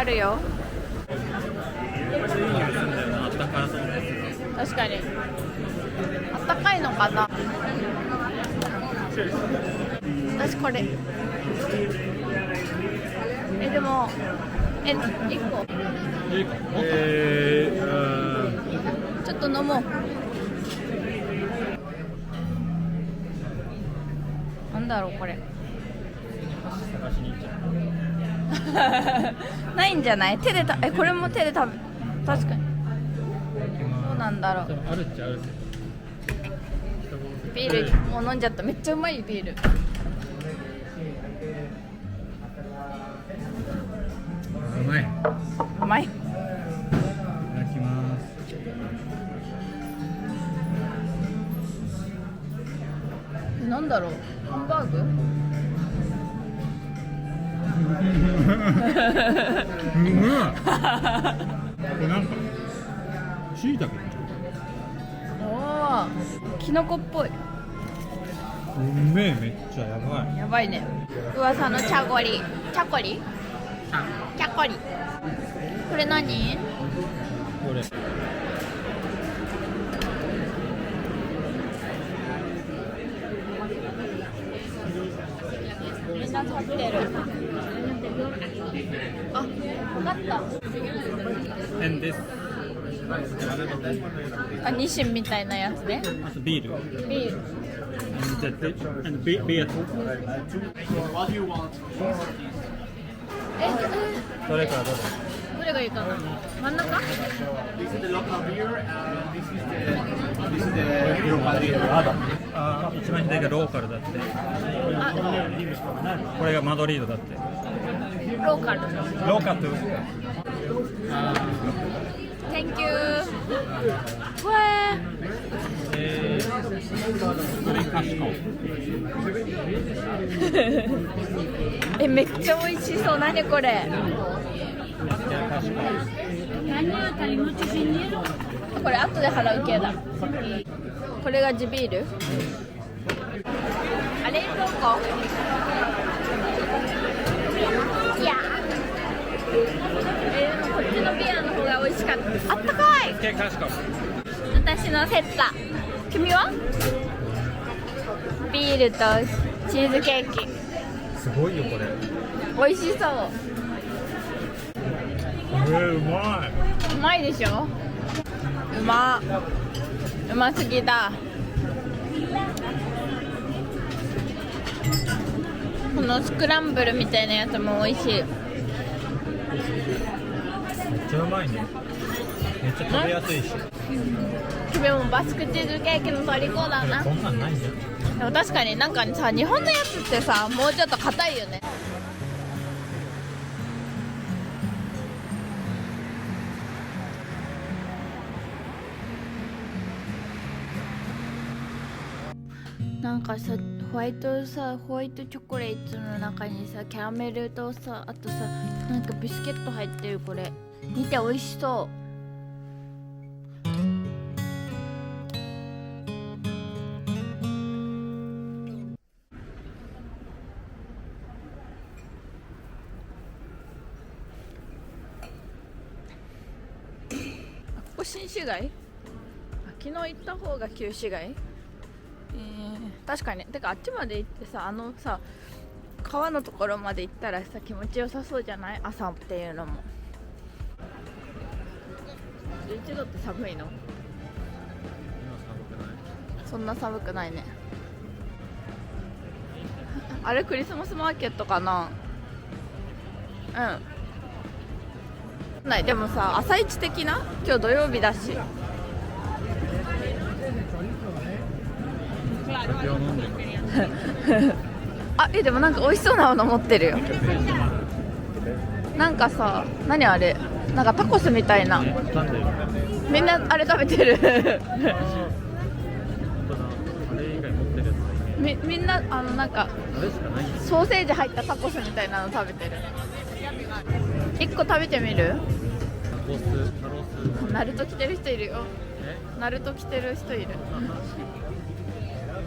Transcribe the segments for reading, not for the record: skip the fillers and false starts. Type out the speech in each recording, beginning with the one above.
あるよ。あったかそうなや確かにあったかいのかな。私これでも1個ちょっと飲もう。なんだろうこれ探しに行っちゃう。ないんじゃない？手でこれも手で食べ、確かにどうなんだろう。あるっちゃある。ビールもう飲んじゃった。めっちゃうまいビール。うまい。うまい。いただきます。なんだろう、ハンバーグ？これなんかしいたけ。おお、キノコっぽい。うめえ、めっちゃやばい。やばいね。噂のチャコリ。チャコリ？チャコリ。これ何？これ。みんな立ってる。あ、分かった。変です。あ、ニシンみたいなやつね。あとビール。ビール。And beer too. どれからどれ？どれがいいかな。真ん中？あ、一番左がローカルだって。これがマドリードだって。ローカル。ローカル。Thank you。わこれカシコ。ー。めっちゃ美味しそう。何これ？これ後で払う系だ。これが地ビール。あれどこ？いや。こっちのビアの方が美味しかった。あったかい。私のセッタ。君は？ビールとチーズケーキ。すごいよこれ。美味しそう。うまい。うまいでしょ。うますぎだ。このスクランブルみたいなやつも美味しい。めっちゃうまいね。めっちゃ食べやすいし。君もバスクチーズケーキの虜だな。こんなんないんだよ。でも確かになんかさ、日本のやつってさ、もうちょっと硬いよね。なんかさ、ホワイトチョコレートの中にさ、キャラメルとさ、あとさ、なんかビスケット入ってる。これ見て、美味しそう。ここ新市街？昨日行った方が旧市街？確かに。てかあっちまで行ってさ、あのさ、川のところまで行ったらさ、気持ちよさそうじゃない？朝っていうのも。11度って寒いの？そんな寒くないね。あれクリスマスマーケットかな？うん。ない。でもさ、朝市的な？今日土曜日だし。あ、でもなんか美味しそうなの持ってるよ。なんかさ、何あれ？なんかタコスみたいな。みんなあれ食べてる。みんななんかソーセージ入ったタコスみたいなの食べてる。1個食べてみる？ナルト着てる人いるよ。ナルト着てる人いる。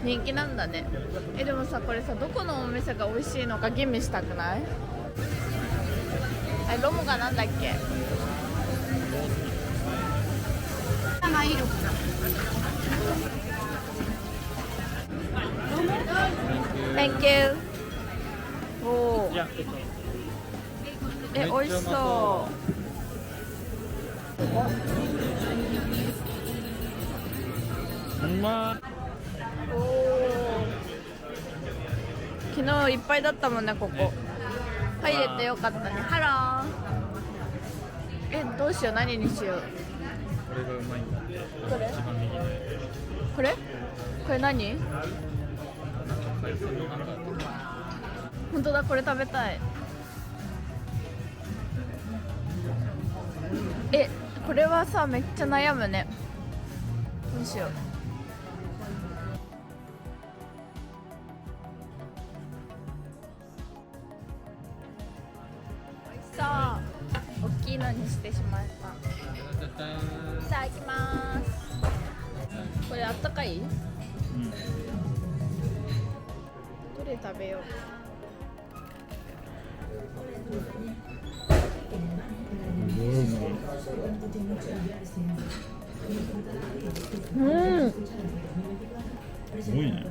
人気なんだね。でもさ、これさ、どこのお店が美味しいのか吟味したくない？あれロモがなんだっけ。Thank you。おお。いや、美味しそう。うまおお。昨日いっぱいだったもんねここ。入れてよかったね。ハロー。どうしよう、何にしよう。これがうまいんだって。どれ？一番右のこれ？これ何？海鮮のハンバーグ。本当だ、これ食べたい。これはさ、めっちゃ悩むね。どうしよう。美味しそう。大きいのにしてしまった。いただきます。これあったかい？どれ食べよう。すごいね。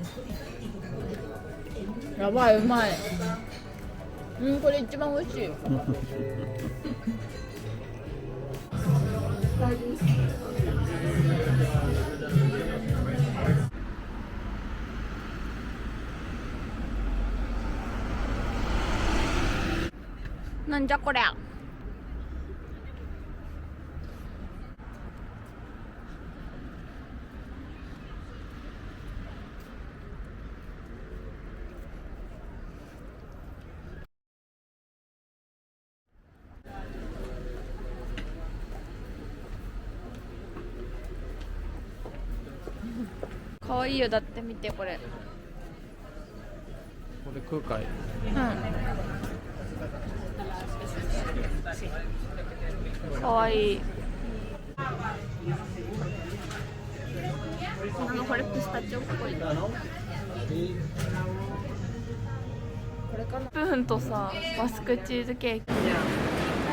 やばい、うまい。これ一番美味しい。なんじゃこりゃ。かわいいよ、だって見てこれ。これ食うかい。かわいい。これピスタチオっぽい。これかな。スプーンとさ、バスクチーズケーキ。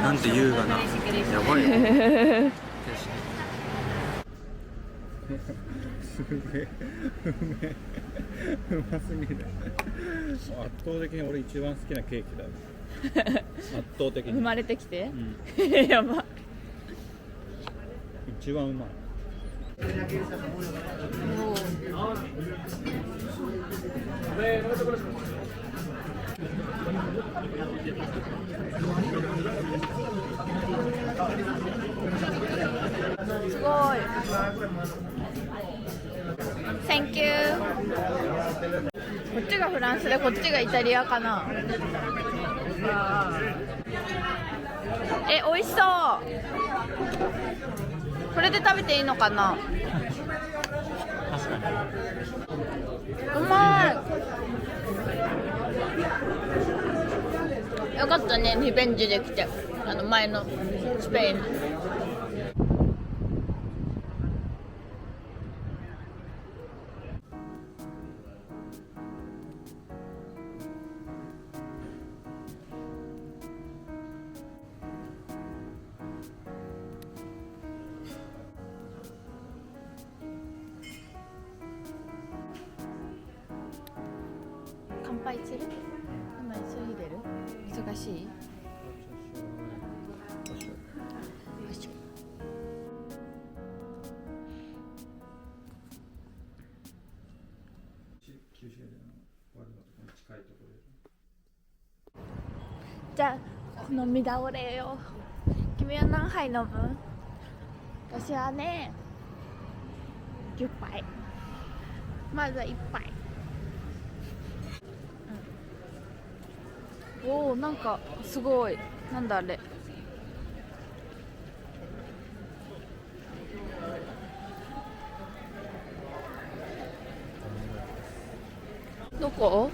なんて優雅な。やばいよ。すげえうますぎる。圧倒的に俺一番好きなケーキだ。圧倒的に生まれてきて、やば。一番うまい。すごい。Thank you。こっちがフランスでこっちがイタリアかな。美味しそう。これで食べていいのかな。確かに。うまい。よかったね、リベンジできて。前のスペイン。乾杯する？今急いでる？忙しい？じゃあ飲み倒れよ。君は何杯飲む？私はね、10杯。まずは1杯。おお、なんかすごい。なんだあれ。どこ？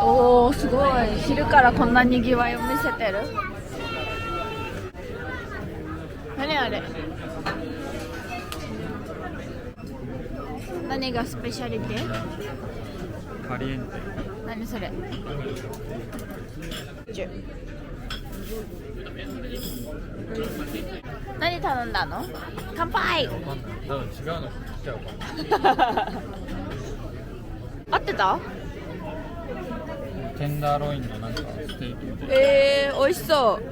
おお、すごい。昼からこんなにぎわいを見せてる。何あれ。何がスペシャリティ？カリエンテ。何それ？何頼んだの？乾杯。多分違うの来ちゃうかな。合ってた？テンダーロインのなんかステーキ。美味しそう。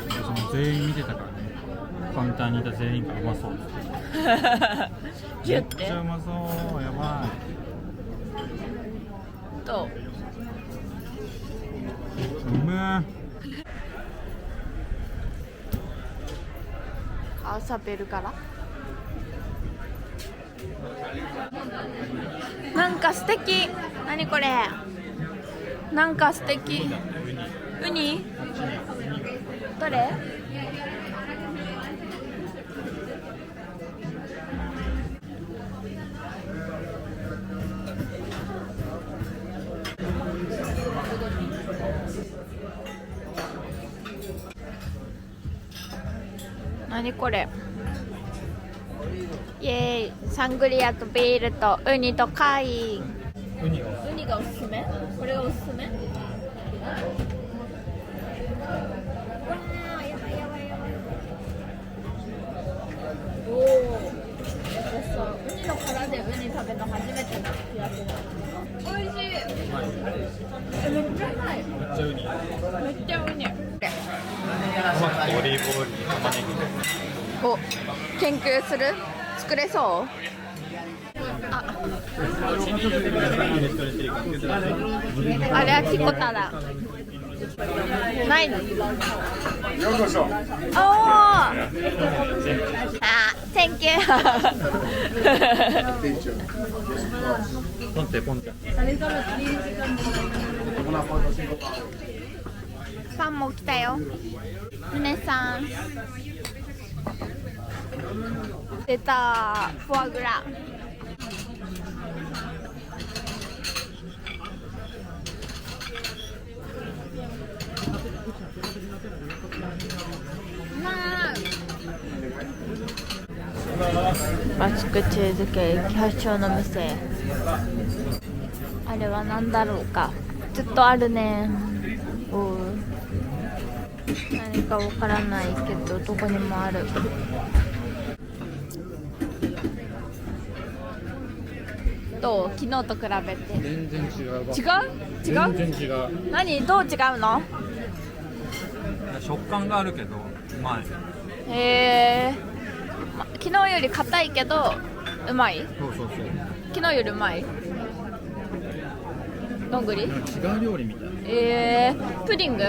その全員見てたからね。カウンターにいた全員がうまそうってギュッめってちゃうまそうやばとい。うめえ。朝ベルからなんか素敵。何これ？なんか素敵。ウニ？どれ？何これ？イエーイ。サングリアとビールとウニと貝。ウニがウニがおすすめ？これがおすすめ？わー、やばいやばいやばい。おお。私さ、ウニの殻でウニ食べるの初めてな気がする。おいしい。めっちゃうまい。めっちゃウニ。めっちゃウニ。トマトとオリーブオイルに玉ねぎ。お、研究する？作れそう？あれはキコタだ。ないの？ようこそ。おー。あ、Thank you ポンテポンテ。パンも来たよ。ルネサンス出た。フォアグラ。バスクチーズケーキ発祥の店。あれは何だろうか。ずっとあるね。おう、何かわからないけどどこにもある。どう？昨日と比べて全然違うわ。違う？違う？全然違う。何？どう違うの？食感があるけどうまい。昨日より硬いけどうまい？そうそうそう。昨日よりうまい？どんぐり？なんか違う料理みたい。プディング？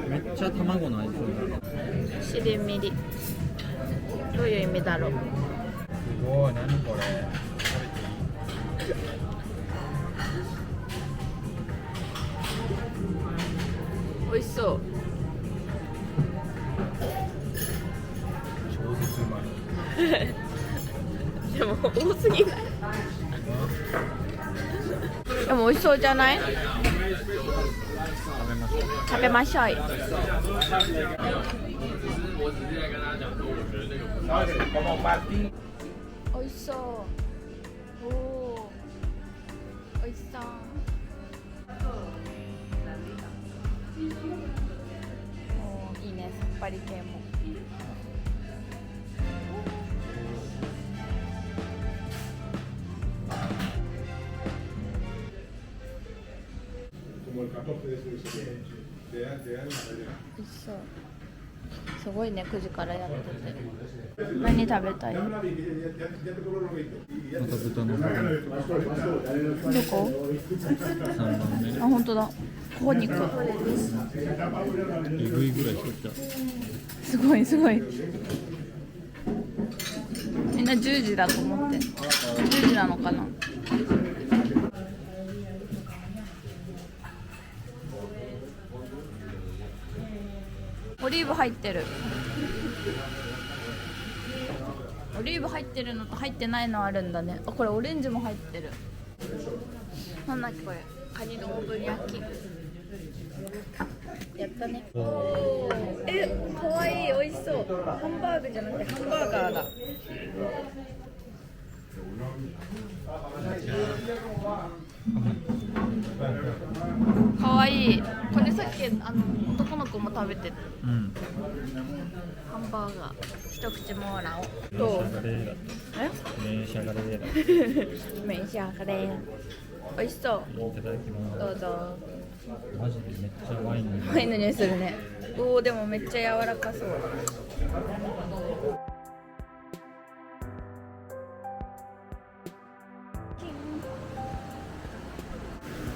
めっちゃ卵の味する。しりみり。どういう意味だろう？すごい、何これ。美味しそう。超絶うまい。でも多すぎない？でも美味しそうじゃない？食べましょう。美味しそう。おお、美味しそう。おー、いいね、さっぱり系も。美味しそう。すごいね、9時からやってて。何食べたい？また豚の方。どこ？3番目ね。あ、本当だ。ほ肉。えぐいぐらいしとった。すごいすごい。みんな10時だと思って。10時なのかな。オリーブ入ってる。オリーブ入ってるのと入ってないのあるんだね。あ、これオレンジも入ってる。なんだっけこれ。カニのオーブン焼き。やったね。かわいい。美味しそう。ハンバーグじゃなくてハンバーガーだ。かわいい。これさっき男の子も食べてたうんハンバーガー。一口もらおう。どう？召し上がれえ？召し上がれ。美味しそう。いただきますどうぞ。マジでめっちゃワインのワインの匂いするね。おお、でもめっちゃ柔らかそう。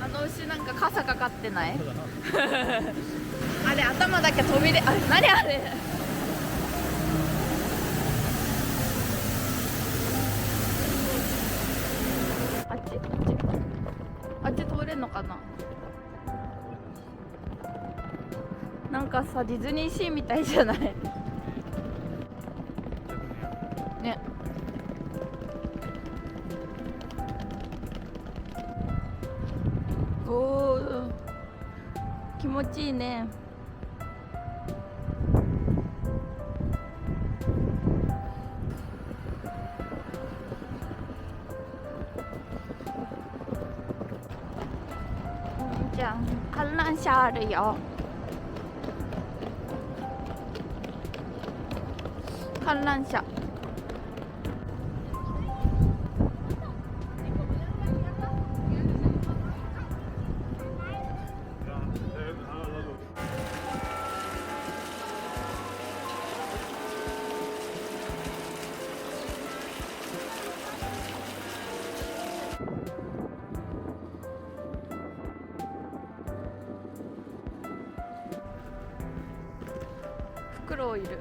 あの牛なんか傘かかってない？あれ頭だけ飛び出、あれ何あれ？あっちあっち通れんのかな。なんかさ、ディズニーシーみたいじゃない？ね。おお、気持ちいいね。じゃん、観覧車あるよ。観覧車。フクロウいる。